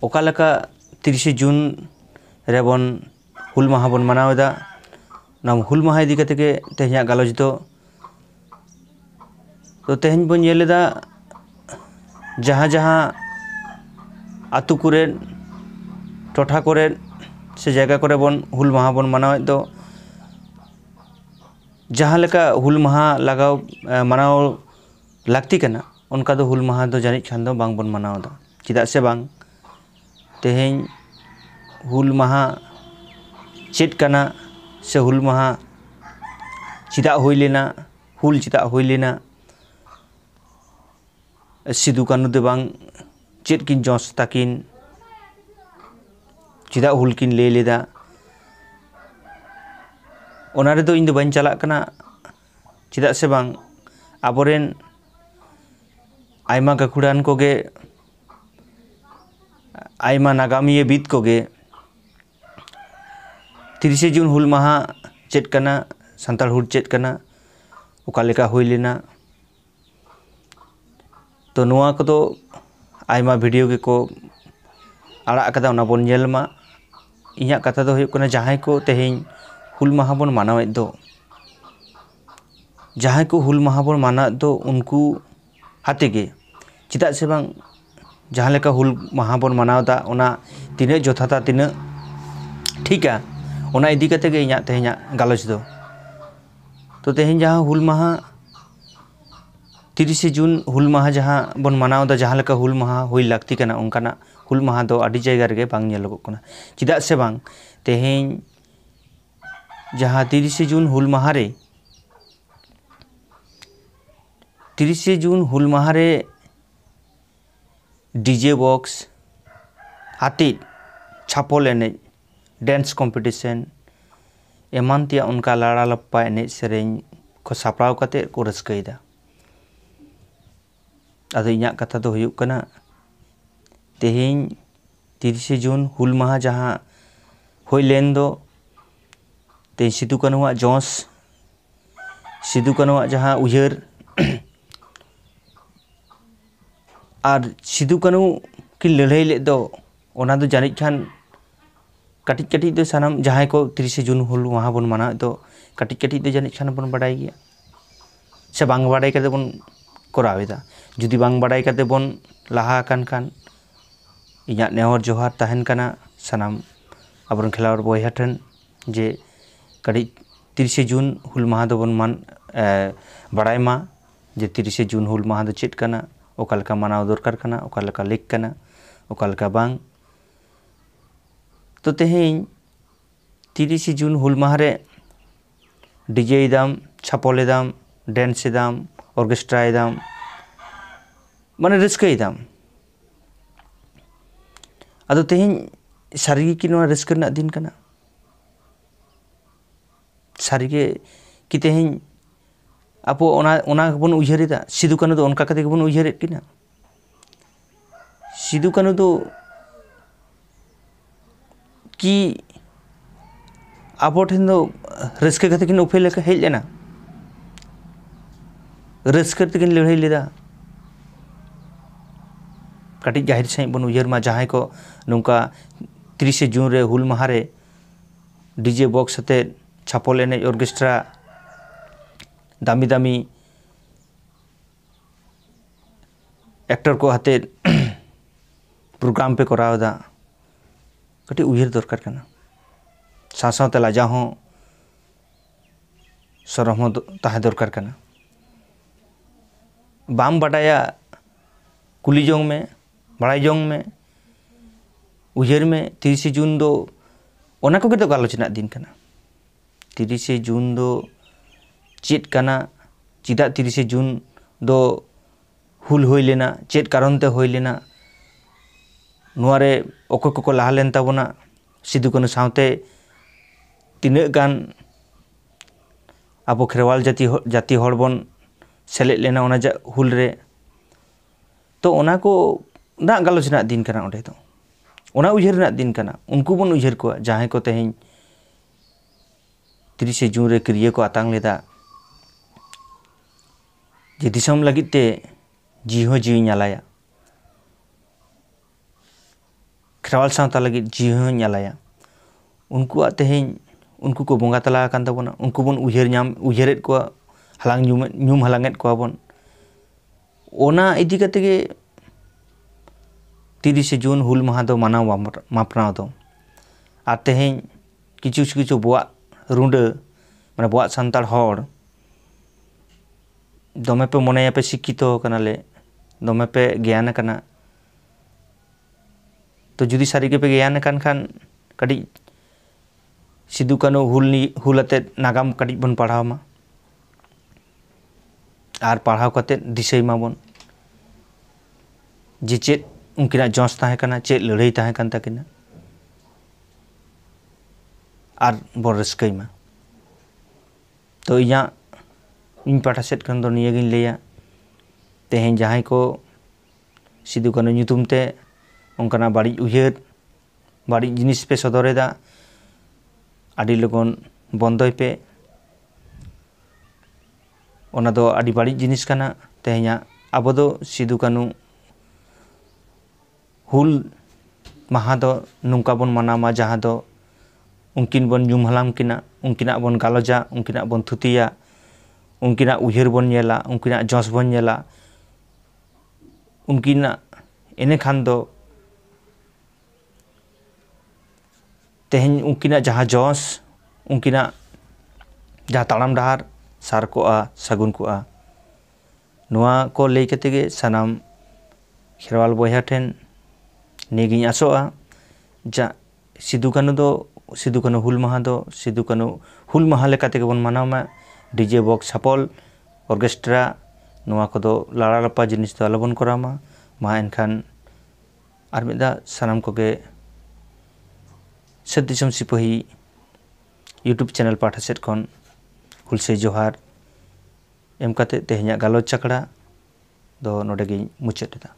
ओकालका 30 जून Ray-Ban हुल माहा बन मनावदा ना हुल माहा इदी कते के तेहया गालोज तो तेहन बन येलेदा जहाँ जहाँ आतु करे टोठा करे से जगह करे बन हुल माहा बन मनाव दो जहाँ लेका हुल माहा लगाव मनाव लाक्ति कना उनका दो हुल माहा दो जानिज खान दो बांग बन मनावदा चिदा से बांग तेहें हुल माहा चेट कना से हुल माहा चिदा हुई लेना हुल चिदा हुई लेना सिदु कानु दे बांग चेट किन जोस ताकिन चिदा हुल किन ले लेदा ओना रे दो इन दो बाइन चला कना चिदा से बांग आबोरेन आयमा गाखुड़ान कोगे आयमा नागामिये बीत कोगे 30 जून हुल माहा चेट कना संताल हुल चेट कना ओकालेका हुई लेना तो नुआ को तो आयमा वीडियो के को आड़ा कदा ओना बोन नेलमा इया कथा दो हुयुग कना जहां को तेहें हुल माहा बोन मानावेद दो जहां को हुल माहा बोन माना दो उनको हाते गे चिदा से बांग जहां लेका हुल माहा बोन मनावदा ओना तिने जोथाता तिने ठीका ओना इदी कते गे इया तेहें गालोज दो तो तेहें जहां हुल माहा 30 जून हुल माहा जहां बन मनावदा जहां लेका हुल माहा हुई लागती कना उनकाना हुल माहा दो आडी जायगा रे बांग नेलोगो कना चिदा से बांग तेहें जहां 30 जून हुल माहा रे 30 जून हुल माहा रे डीजे बॉक्स हाथी छापल एने डांस कॉम्पिटिशन एमान तिया उनका लाड़ा लप्पा एने सेरें को सापड़ाव कते को रस्कैदा आदो इया कथा दो हुयुग कना तेहें 30 जून हुल माहा जहां हुई लेन दो ते सिदु कानुआ जोस सिदु कानुआ जहां उयहर और सिदु कानु की लड़ाई ले दो ओना दो जानिज खान कटिज कटिज दो सानाम जहां को 30 जून हुल माहा बन मना दो कटिज कटिज दो जानिज खान बन बाडाय गया से बांग बाडाय कते बन कोरावेदा जुदी बांग बाडाय कते बन लाहा कान खान इया नेहर जोहार तहन कना सानाम अबरन खेलावर बयहा ठन जे कटिज 30 जून हुल माहा दो बन मान बाडाय मा जे 30 जून हुल माहा दो चेट कना ओकालका मानाव दरकार कना ओकालका लेक कना ओकालका बांग तो तेहें 30 जून हुल माहा रे डीजे दाम छापल दाम डांस दाम ऑर्केस्ट्रा दाम माने रस्कई दाम आदो तेहें सारिगे कि नोआ रस्क रना दिन कना सारिगे कि तेहें आपो ओना बन उयहरेदा सिदु कानु दो उनका कते बन उयहरेद किना सिदु कानु दो कि आबो ठेन दो रस्के कते किन उफे लेका हेज लेना रस्के तेकिन लड़ाई लेदा कटिज गाहिर साई बन उयहर मा जहां को नुका 30 जून रे हुल माहा रे डीजे बॉक्स हते छापल एने ऑर्केस्ट्रा दामी दामी एक्टर को हाते प्रोग्राम पे करावदा कटी उयहर दरकार कना सासावते लाजा हो सरम हो ताहे दरकार कना बाम बाडाया कुली जोंग में बड़ाई जोंग में उयहर में 30 जून दो ओना को तो गालोचना दिन कना 30 जून दो चेट कना चिदा 30 जून दो हुल हुई लेना चेट कारण ते हुई लेना नुआरे ओको को लाहा लेन ताबोना सिदु कानु सावते तिने गान आबो खेरवाल जाति हड़ बन सेलेद लेना ओना हुल रे तो ओना को ना गालोचना दिन कना ओंडे तो ओना उयहर ना दिन कना उनको बन उयहर को जहां को तेहें 30 जून रे क्रिया को आतांग लेदा जे दिसम लगिते जीव जीवी नालाया खेरवाल सावता लगी जीव हूँ आलाया उनको तेहें उनको को बोंगा तला आकान ताबोना उनको बन उयहरेद को हलांग ᱧᱩᱢ हलांगेद को बन ओना इदी कते गे 30 जून हुल माहा दो मानाव मापनाव दो आ तेहें किछु किछु बुआ रुंड माने बुआ सांतार हर दमे पे मने पे शिक्षित कनाले दमे पे ज्ञान कना तो जुदी सारी के पे ज्ञान कान खान कड़ी सिदु कानो हुल अते नागाम कड़ी बन पढ़ाव मा आर पढ़ाव कते दिसई माबन जे चेत उनकिना जॉस ताहे कना चेत लड़ाई ताहे कान ताकिना आर बन रस्कई मा तो इया इन पाठा सेट खान दो निया गिन लेया तेहें जहां को सिदु कानो ᱧᱩᱛᱩᱢ ते उनकाना बाड़ी उयहर बाड़ी जिनिस पे सदरेदा आदि लगन बंदोय पे ओना दो आदि बाड़ी जिनिस काना तेहें आबो दो सिदु कानो हुल माहा दो नुंका बन मानामा जहां दो उनकिन बन ᱧᱩᱢ हलाम किना उनकिना बन गालोजा उनकिना बन थुतिया उनकिना उयहर बन नेला उनकिना जॉस बन नेला उनकिना एने खान दो तेहें उनकिना जहां जॉस उनकिना जहां ताड़ाम डहार सार को सगुन को नुआ को लई कते गे सनाम खेरवाल बयहा ठेन नेगिं आसोआ जा सिदु कानो हुल माहा दो सिदु कानो हुल माहा लेकाते बन मानाव मा डीजे बॉक्स छापल ऑर्केस्ट्रा नुआ को दो लाड़ा लपा जिनिस दो आलोबन करामा मा एनखान आर मिदा सनाम को गे सद दिसम सिपाही यूट्यूब चैनल पाठा सेट खन हुलसे जोहार एम काते तेहें गालोच चकड़ा दो नोडे गे मुचाद दा।